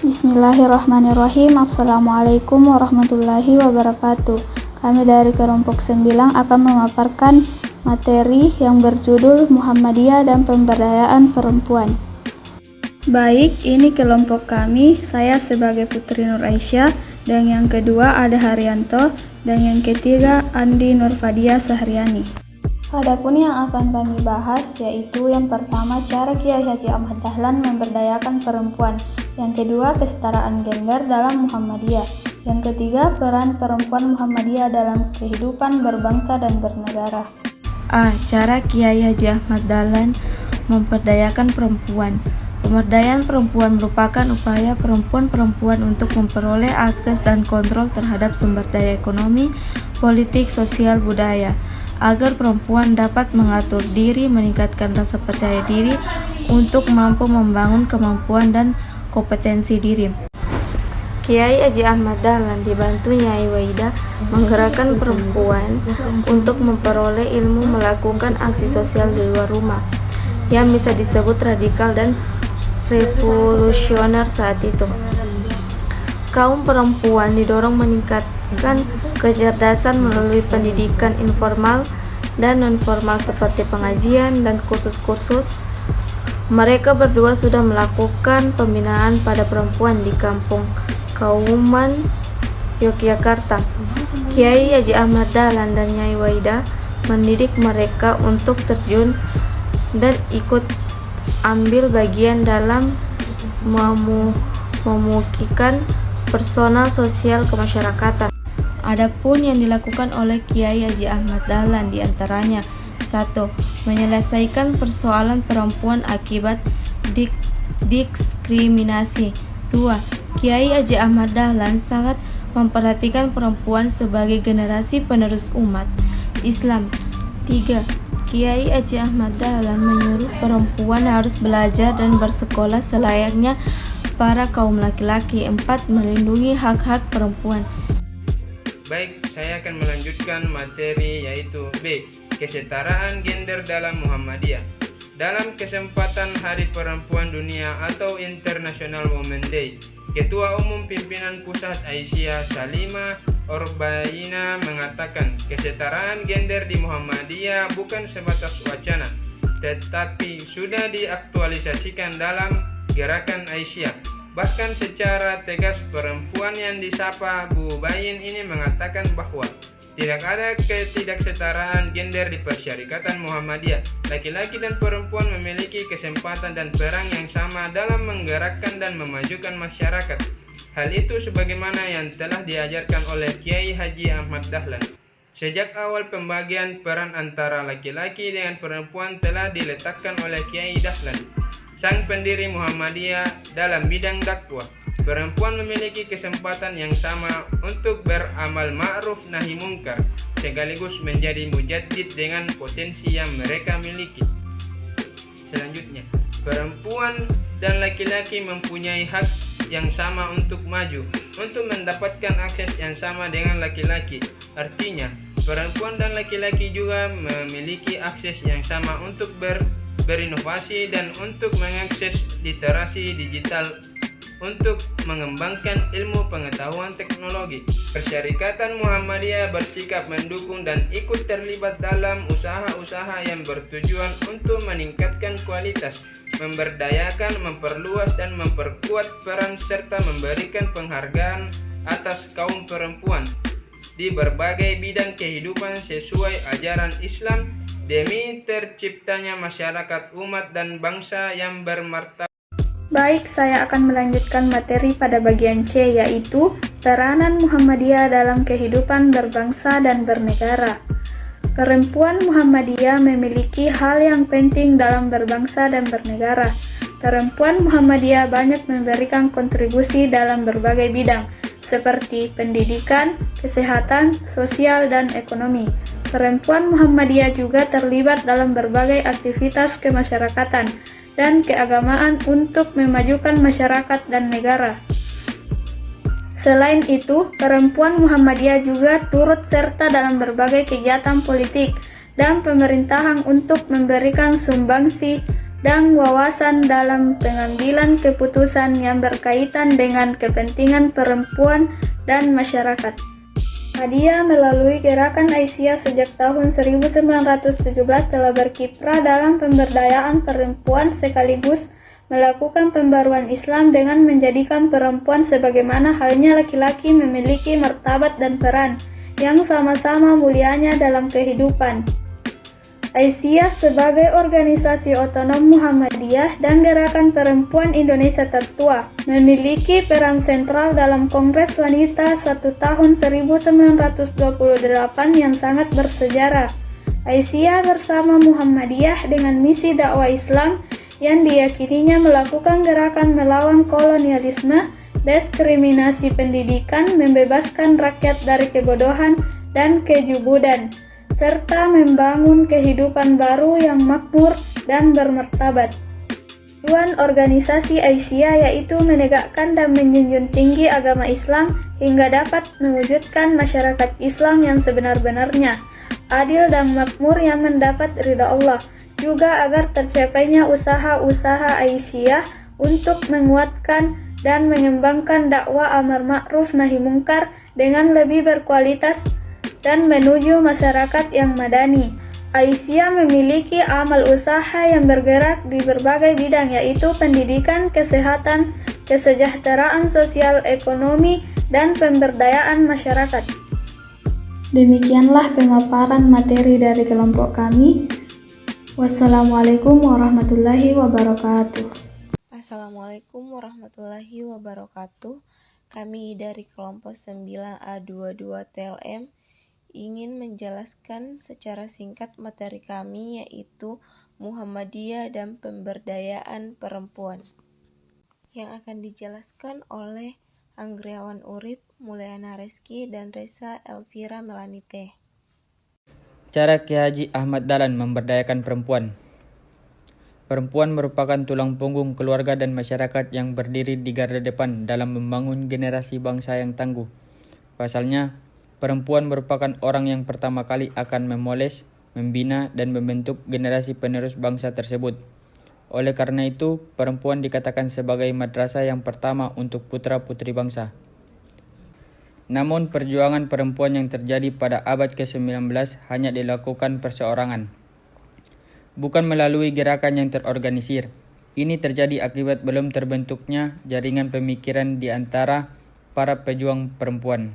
Bismillahirrahmanirrahim. Assalamualaikum warahmatullahi wabarakatuh. Kami dari kelompok 9 akan memaparkan materi yang berjudul Muhammadiyah dan Pemberdayaan Perempuan. Baik, ini kelompok kami. Saya sebagai Putri Nur Aisyah, dan yang kedua ada Haryanto, dan yang ketiga Andi Nurfadia Sahriani. Adapun yang akan kami bahas yaitu yang pertama cara Kiai Haji Ahmad Dahlan memberdayakan perempuan, yang kedua kesetaraan gender dalam Muhammadiyah, yang ketiga peran perempuan Muhammadiyah dalam kehidupan berbangsa dan bernegara. A. Cara Kiai Haji Ahmad Dahlan memberdayakan perempuan. Pemberdayaan perempuan merupakan upaya perempuan-perempuan untuk memperoleh akses dan kontrol terhadap sumber daya ekonomi, politik, sosial, budaya, agar perempuan dapat mengatur diri, meningkatkan rasa percaya diri untuk mampu membangun kemampuan dan kompetensi diri. Kiai Haji Ahmad Dahlan dibantu Nyai Waidah menggerakkan perempuan untuk memperoleh ilmu melakukan aksi sosial di luar rumah yang bisa disebut radikal dan revolusioner saat itu. Kaum perempuan didorong meningkatkan kecerdasan melalui pendidikan informal dan non-formal seperti pengajian dan kursus-kursus. Mereka berdua sudah melakukan pembinaan pada perempuan di kampung Kauman, Yogyakarta. Kiai Haji Ahmad Dahlan dan Nyai Waidah mendidik mereka untuk terjun dan ikut ambil bagian dalam memukilkan personal sosial kemasyarakatan. Adapun yang dilakukan oleh Kiai Haji Ahmad Dahlan diantaranya: 1. Menyelesaikan persoalan perempuan akibat diskriminasi. 2. Kiai Haji Ahmad Dahlan sangat memperhatikan perempuan sebagai generasi penerus umat Islam. 3. Kiai Haji Ahmad Dahlan menyuruh perempuan harus belajar dan bersekolah selayaknya para kaum laki-laki. 4. Melindungi hak-hak perempuan. Baik, saya akan melanjutkan materi yaitu B. Kesetaraan gender dalam Muhammadiyah. Dalam kesempatan Hari Perempuan Dunia atau International Women's Day, Ketua Umum Pimpinan Pusat Aisyah Salimah Orbaina mengatakan kesetaraan gender di Muhammadiyah bukan sebatas wacana, tetapi sudah diaktualisasikan dalam gerakan Aisyah. Bahkan secara tegas perempuan yang disapa Bu Bayin ini mengatakan bahwa tidak ada ketidaksetaraan gender di Persyarikatan Muhammadiyah. Laki-laki dan perempuan memiliki kesempatan dan peran yang sama dalam menggerakkan dan memajukan masyarakat. Hal itu sebagaimana yang telah diajarkan oleh Kiai Haji Ahmad Dahlan. Sejak awal pembagian peran antara laki-laki dengan perempuan telah diletakkan oleh Kiai Dahlan, sang pendiri Muhammadiyah, dalam bidang dakwah. Perempuan memiliki kesempatan yang sama untuk beramal ma'ruf nahi mungkar, sekaligus menjadi mujaddid dengan potensi yang mereka miliki. Selanjutnya, perempuan dan laki-laki mempunyai hak yang sama untuk maju, untuk mendapatkan akses yang sama dengan laki-laki. Artinya, perempuan dan laki-laki juga memiliki akses yang sama untuk berinovasi dan untuk mengakses literasi digital, untuk mengembangkan ilmu pengetahuan teknologi. Persyarikatan Muhammadiyah bersikap mendukung dan ikut terlibat dalam usaha-usaha yang bertujuan untuk meningkatkan kualitas, memberdayakan, memperluas dan memperkuat peran serta memberikan penghargaan atas kaum perempuan di berbagai bidang kehidupan sesuai ajaran Islam demi terciptanya masyarakat umat dan bangsa yang bermartabat. Baik, saya akan melanjutkan materi pada bagian C, yaitu peranan Muhammadiyah dalam kehidupan berbangsa dan bernegara. Perempuan Muhammadiyah memiliki hal yang penting dalam berbangsa dan bernegara. Perempuan Muhammadiyah banyak memberikan kontribusi dalam berbagai bidang, seperti pendidikan, kesehatan, sosial, dan ekonomi. Perempuan Muhammadiyah juga terlibat dalam berbagai aktivitas kemasyarakatan dan keagamaan untuk memajukan masyarakat dan negara. Selain itu, perempuan Muhammadiyah juga turut serta dalam berbagai kegiatan politik dan pemerintahan untuk memberikan sumbangsi dan wawasan dalam pengambilan keputusan yang berkaitan dengan kepentingan perempuan dan masyarakat. Hadia melalui gerakan Aisyah sejak tahun 1917 telah berkiprah dalam pemberdayaan perempuan sekaligus melakukan pembaruan Islam dengan menjadikan perempuan sebagaimana halnya laki-laki memiliki martabat dan peran yang sama-sama mulianya dalam kehidupan. Aisyah sebagai organisasi otonom Muhammadiyah dan Gerakan Perempuan Indonesia tertua memiliki peran sentral dalam Kongres Wanita 1 tahun 1928 yang sangat bersejarah. Aisyah bersama Muhammadiyah dengan misi dakwah Islam yang diyakininya melakukan gerakan melawan kolonialisme, diskriminasi pendidikan, membebaskan rakyat dari kebodohan dan kejubudan, serta membangun kehidupan baru yang makmur dan bermartabat. Tujuan organisasi Aisyah yaitu menegakkan dan menjunjung tinggi agama Islam hingga dapat mewujudkan masyarakat Islam yang sebenar-benarnya, adil dan makmur yang mendapat ridha Allah, juga agar tercapainya usaha-usaha Aisyah untuk menguatkan dan mengembangkan dakwah amar ma'ruf nahi mungkar dengan lebih berkualitas dan menuju masyarakat yang madani. Aisyah memiliki amal usaha yang bergerak di berbagai bidang yaitu pendidikan, kesehatan, kesejahteraan sosial, ekonomi, dan pemberdayaan masyarakat. Demikianlah pemaparan materi dari kelompok kami. Wassalamualaikum warahmatullahi wabarakatuh. Assalamualaikum warahmatullahi wabarakatuh. Kami dari kelompok 9A22 TLM ingin menjelaskan secara singkat materi kami yaitu Muhammadiyah dan Pemberdayaan Perempuan yang akan dijelaskan oleh Anggriawan Urip, Mulyana Reski, dan Reza Elvira Melanite. Cara Kiai Haji Ahmad Dahlan memberdayakan perempuan. Perempuan merupakan tulang punggung keluarga dan masyarakat yang berdiri di garda depan dalam membangun generasi bangsa yang tangguh. Pasalnya, perempuan merupakan orang yang pertama kali akan memoles, membina, dan membentuk generasi penerus bangsa tersebut. Oleh karena itu, perempuan dikatakan sebagai madrasah yang pertama untuk putra-putri bangsa. Namun, perjuangan perempuan yang terjadi pada abad ke-19 hanya dilakukan perseorangan, bukan melalui gerakan yang terorganisir. Ini terjadi akibat belum terbentuknya jaringan pemikiran di antara para pejuang perempuan,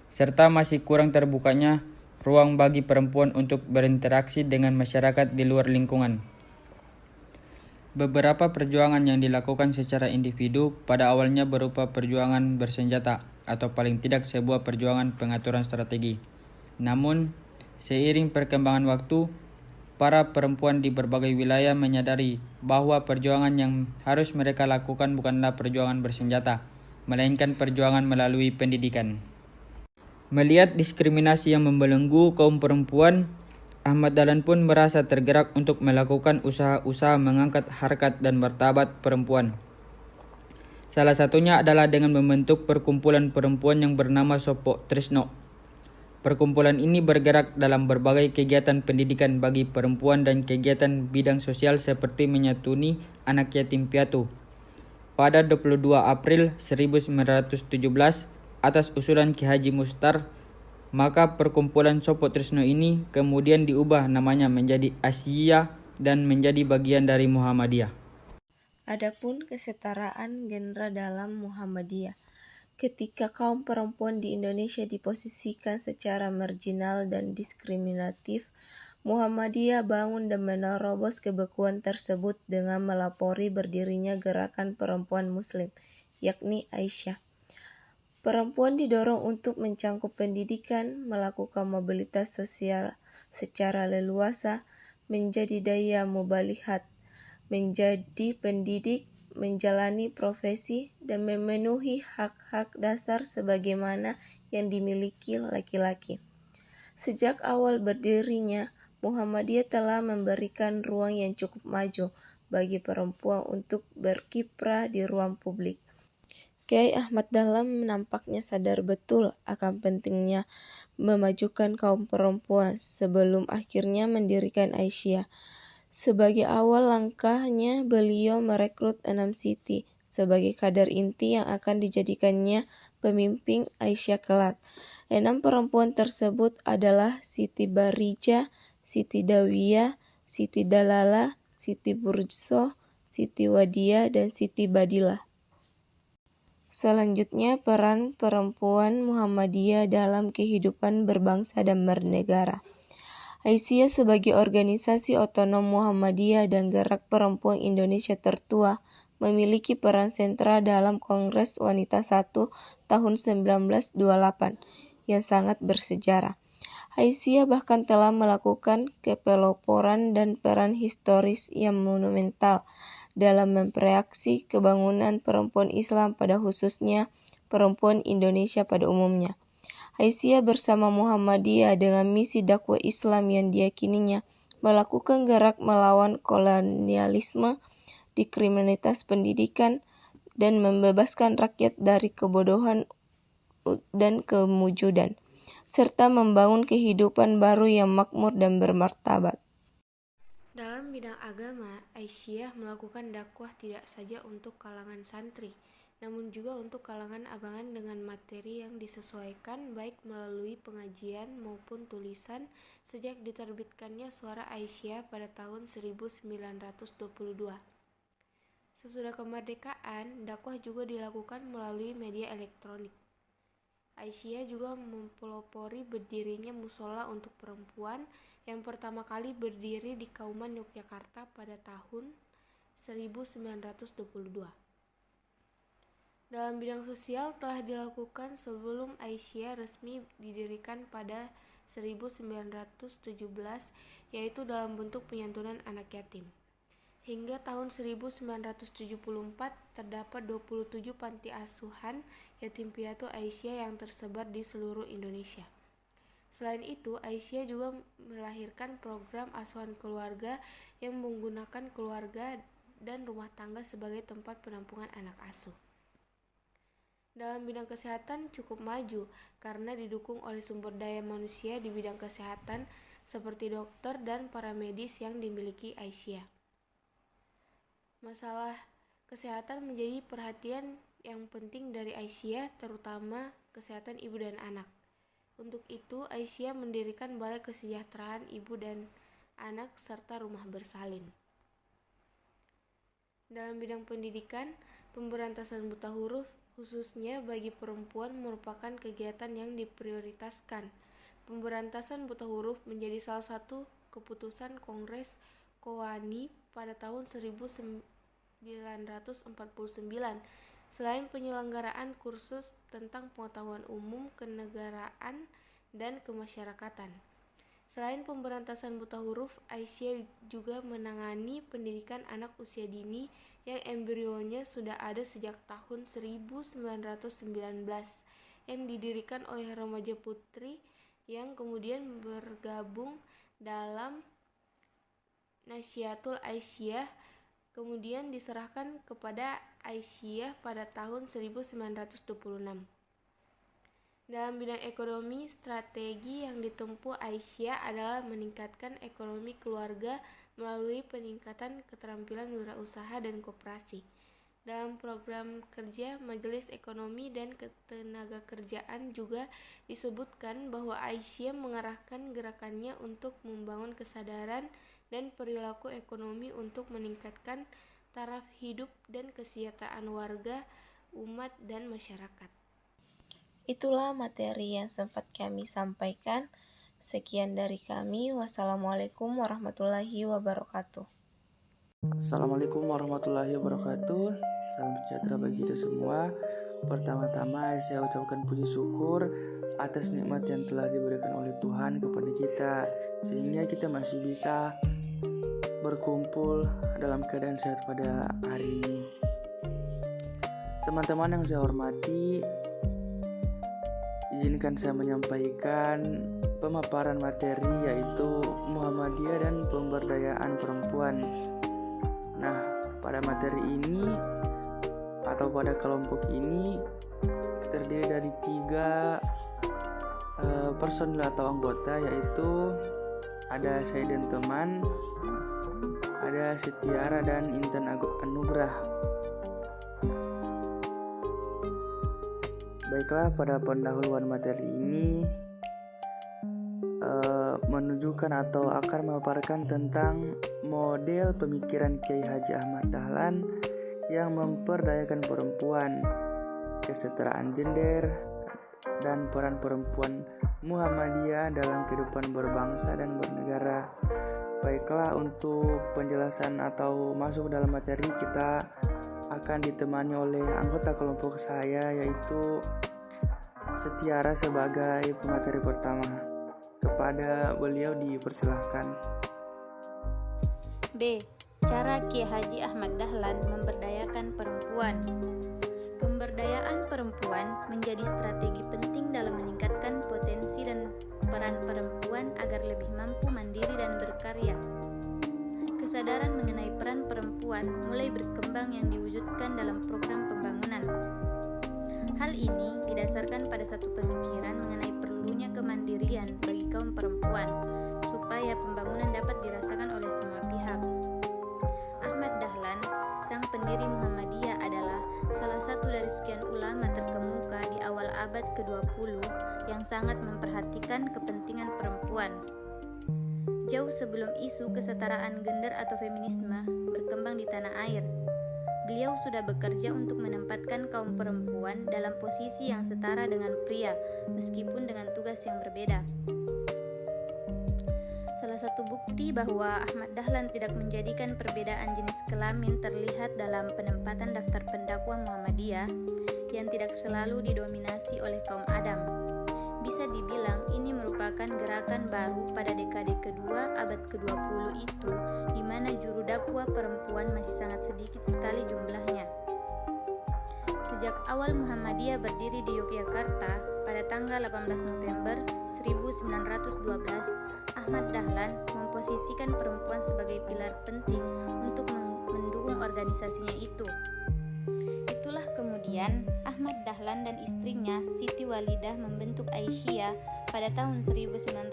serta masih kurang terbukanya ruang bagi perempuan untuk berinteraksi dengan masyarakat di luar lingkungan. Beberapa perjuangan yang dilakukan secara individu pada awalnya berupa perjuangan bersenjata atau paling tidak sebuah perjuangan pengaturan strategi. Namun, seiring perkembangan waktu, para perempuan di berbagai wilayah menyadari bahwa perjuangan yang harus mereka lakukan bukanlah perjuangan bersenjata, melainkan perjuangan melalui pendidikan. Melihat diskriminasi yang membelenggu kaum perempuan, Ahmad Dahlan pun merasa tergerak untuk melakukan usaha-usaha mengangkat harkat dan martabat perempuan. Salah satunya adalah dengan membentuk perkumpulan perempuan yang bernama Sopo Trisno. Perkumpulan ini bergerak dalam berbagai kegiatan pendidikan bagi perempuan dan kegiatan bidang sosial seperti menyantuni anak yatim piatu. Pada 22 April 1917, atas usulan Ki Haji Mustar, maka perkumpulan Sopo Trisno ini kemudian diubah namanya menjadi Aisyah dan menjadi bagian dari Muhammadiyah. Adapun kesetaraan genre dalam Muhammadiyah. Ketika kaum perempuan di Indonesia diposisikan secara marginal dan diskriminatif, Muhammadiyah bangun dan menerobos kebekuan tersebut dengan melapori berdirinya gerakan perempuan muslim, yakni Aisyah. Perempuan didorong untuk mencangkup pendidikan, melakukan mobilitas sosial secara leluasa, menjadi daya mubalihat, menjadi pendidik, menjalani profesi, dan memenuhi hak-hak dasar sebagaimana yang dimiliki laki-laki. Sejak awal berdirinya, Muhammadiyah telah memberikan ruang yang cukup maju bagi perempuan untuk berkiprah di ruang publik. Kiai Ahmad Dahlan nampaknya sadar betul akan pentingnya memajukan kaum perempuan sebelum akhirnya mendirikan Aisyah. Sebagai awal langkahnya, beliau merekrut 6 siti sebagai kader inti yang akan dijadikannya pemimpin Aisyah kelak. 6 perempuan tersebut adalah Siti Barijah, Siti Dawiyah, Siti Dalalah, Siti Burjsoh, Siti Wadiyah, dan Siti Badilah. Selanjutnya, peran perempuan Muhammadiyah dalam kehidupan berbangsa dan bernegara. Aisyah sebagai organisasi otonom Muhammadiyah dan Gerak Perempuan Indonesia tertua memiliki peran sentral dalam Kongres Wanita 1 tahun 1928 yang sangat bersejarah. Aisyah bahkan telah melakukan kepeloporan dan peran historis yang monumental dalam memproyeksi kebangunan perempuan Islam pada khususnya perempuan Indonesia pada umumnya. Aisyah bersama Muhammadiyah dengan misi dakwah Islam yang diyakininya melakukan gerak melawan kolonialisme, dikriminalitas pendidikan, dan membebaskan rakyat dari kebodohan dan kemujudan, serta membangun kehidupan baru yang makmur dan bermartabat. Dalam bidang agama, Aisyah melakukan dakwah tidak saja untuk kalangan santri, namun juga untuk kalangan abangan dengan materi yang disesuaikan baik melalui pengajian maupun tulisan sejak diterbitkannya Suara Aisyah pada tahun 1922. Sesudah kemerdekaan, dakwah juga dilakukan melalui media elektronik. Aisyah juga mempelopori berdirinya musola untuk perempuan yang pertama kali berdiri di Kauman Yogyakarta pada tahun 1922. Dalam bidang sosial telah dilakukan sebelum Aisyah resmi didirikan pada 1917, yaitu dalam bentuk penyantunan anak yatim. Hingga tahun 1974 terdapat 27 panti asuhan yatim piatu Aisyah yang tersebar di seluruh Indonesia. Selain itu, Aisyah juga melahirkan program asuhan keluarga yang menggunakan keluarga dan rumah tangga sebagai tempat penampungan anak asuh. Dalam bidang kesehatan cukup maju karena didukung oleh sumber daya manusia di bidang kesehatan seperti dokter dan para medis yang dimiliki Aisyah. Masalah kesehatan menjadi perhatian yang penting dari Aisyah, terutama kesehatan ibu dan anak. Untuk itu, Aisyah mendirikan Balai Kesejahteraan Ibu dan Anak serta Rumah Bersalin. Dalam bidang pendidikan, pemberantasan buta huruf khususnya bagi perempuan merupakan kegiatan yang diprioritaskan. Pemberantasan buta huruf menjadi salah satu keputusan Kongres Kowani pada tahun 1949. Selain penyelenggaraan kursus tentang pengetahuan umum, kenegaraan, dan kemasyarakatan. Selain pemberantasan buta huruf, Aisyah juga menangani pendidikan anak usia dini yang embrionya sudah ada sejak tahun 1919 yang didirikan oleh remaja putri yang kemudian bergabung dalam Nasyiatul Aisyah, kemudian diserahkan kepada Aisyah pada tahun 1926. Dalam bidang ekonomi, strategi yang ditempuh Aisyah adalah meningkatkan ekonomi keluarga melalui peningkatan keterampilan wirausaha dan koperasi. Dalam program kerja Majelis Ekonomi dan Ketenagakerjaan juga disebutkan bahwa Aisyah mengarahkan gerakannya untuk membangun kesadaran dan perilaku ekonomi untuk meningkatkan taraf hidup dan kesejahteraan warga, umat, dan masyarakat. Itulah materi yang sempat kami sampaikan. Sekian dari kami. Wassalamualaikum warahmatullahi wabarakatuh. Assalamualaikum warahmatullahi wabarakatuh. Salam sejahtera bagi kita semua. Pertama-tama saya ucapkan puji syukur atas nikmat yang telah diberikan oleh Tuhan kepada kita, sehingga kita masih bisa berkumpul dalam keadaan sehat pada hari ini. Teman-teman yang saya hormati, izinkan saya menyampaikan pemaparan materi yaitu Muhammadiyah dan pemberdayaan perempuan. Nah, pada materi ini atau pada kelompok ini terdiri dari 3 personil atau anggota, yaitu ada saya dan teman, ada Setiara dan Intan Anugrah. Baiklah, pada pendahuluan materi ini menunjukkan atau akan memaparkan tentang model pemikiran Kiai Haji Ahmad Dahlan yang memperdayakan perempuan, kesetaraan gender, dan peran perempuan Muhammadiyah dalam kehidupan berbangsa dan bernegara. Baiklah, untuk penjelasan atau masuk dalam materi, kita akan ditemani oleh anggota kelompok saya, yaitu Setiara sebagai pemateri pertama. Kepada beliau dipersilahkan. B. Cara Kiai Haji Ahmad Dahlan memberdayakan perempuan. Pemberdayaan perempuan menjadi strategi penting dalam meningkatkan potensi dan peran perempuan agar lebih mampu mandiri dan berkarya. Kesadaran mengenai peran perempuan mulai berkembang yang diwujudkan dalam program pembangunan. Hal ini didasarkan pada satu pemikiran mengenai perlunya kemandirian bagi kaum perempuan supaya pembangunan dapat dirasakan oleh semua pihak. Ahmad Dahlan, sang pendiri Muhammadiyah, adalah salah satu dari sekian ulama terkemuka di awal abad ke-20 yang sangat memperhatikan kepentingan perempuan. Jauh sebelum isu kesetaraan gender atau feminisme berkembang di tanah air, beliau sudah bekerja untuk menempatkan kaum perempuan dalam posisi yang setara dengan pria, meskipun dengan tugas yang berbeda. Salah satu bukti bahwa Ahmad Dahlan tidak menjadikan perbedaan jenis kelamin terlihat dalam penempatan daftar pendakwa Muhammadiyah yang tidak selalu didominasi oleh kaum Adam. Bisa dibilang ini merupakan gerakan baru pada dekade kedua abad ke-20 itu, di mana juru dakwah perempuan masih sangat sedikit sekali jumlahnya. Sejak awal Muhammadiyah berdiri di Yogyakarta pada tanggal 18 November 1912, Ahmad Dahlan memposisikan perempuan sebagai pilar penting untuk mendukung organisasinya itu. Itulah kemudian Ahmad Dahlan dan istrinya Siti Walidah membentuk Aisyah pada tahun 1914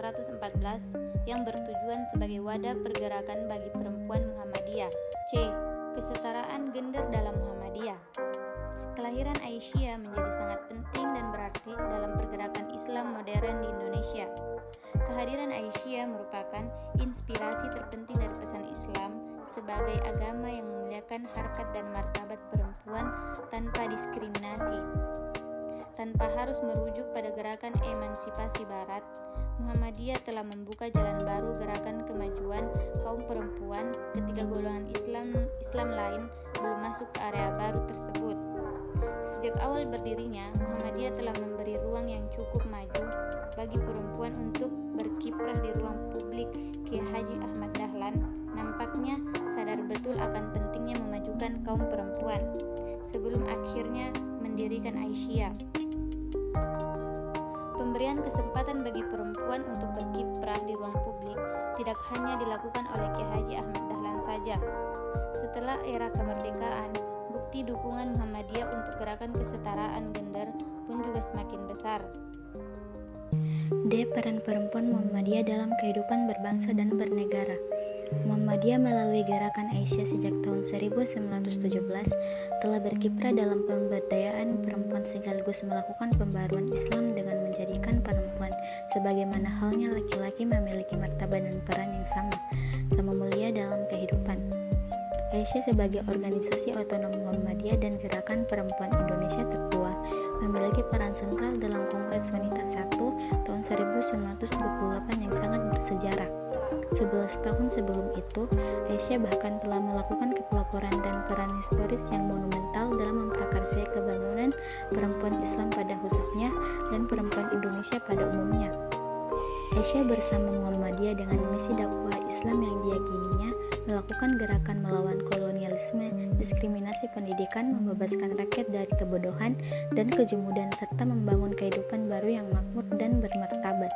yang bertujuan sebagai wadah pergerakan bagi perempuan Muhammadiyah. C. Kesetaraan gender dalam Muhammadiyah. Kelahiran Aisyah menjadi sangat penting dan berarti dalam pergerakan Islam modern di Indonesia. Kehadiran Aisyah merupakan inspirasi terpenting dari pesan Islam sebagai agama yang memuliakan harkat dan martabat perempuan tanpa diskriminasi. Tanpa harus merujuk pada gerakan emansipasi Barat, Muhammadiyah telah membuka jalan baru gerakan kemajuan kaum perempuan ketika golongan Islam lain belum masuk ke area baru tersebut. Sejak awal berdirinya, Muhammadiyah telah memberi ruang yang cukup maju bagi perempuan untuk berkiprah di ruang publik. Kiai Haji Ahmad Dahlan nampaknya sadar betul akan pentingnya memajukan kaum perempuan sebelum akhirnya mendirikan Aisyah. Pemberian kesempatan bagi perempuan untuk berkiprah di ruang publik tidak hanya dilakukan oleh Kiai Haji Ahmad Dahlan saja. Setelah era kemerdekaan, bukti dukungan Muhammadiyah untuk gerakan kesetaraan gender pun juga semakin besar. D. Peran perempuan Muhammadiyah dalam kehidupan berbangsa dan bernegara. Muhammadiyah melalui gerakan Aisyah sejak tahun 1917 telah berkiprah dalam pemberdayaan perempuan sekaligus melakukan pembaruan Islam dengan menjadikan perempuan sebagaimana halnya laki-laki memiliki martabat dan peran yang sama mulia dalam kehidupan. Aisyah sebagai organisasi otonom Muhammadiyah dan gerakan perempuan Indonesia tertua memiliki peran sentral dalam Kongres Wanita 1 tahun 1928 yang sangat bersejarah. 11 tahun sebelum itu, Aisyah bahkan telah melakukan pelaporan dan peran historis yang monumental dalam memprakarsai kebangunan perempuan Islam pada khususnya dan perempuan Indonesia pada umumnya. Aisyah bersama Muhammadiyah dengan misi dakwah Islam yang diyakininya melakukan gerakan melawan kolonialisme, diskriminasi pendidikan, membebaskan rakyat dari kebodohan dan kejumudan serta membangun kehidupan baru yang makmur dan bermartabat.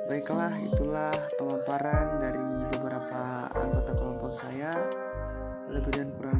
Baiklah, itulah pemaparan dari beberapa anggota kelompok saya. Lebih dan kurang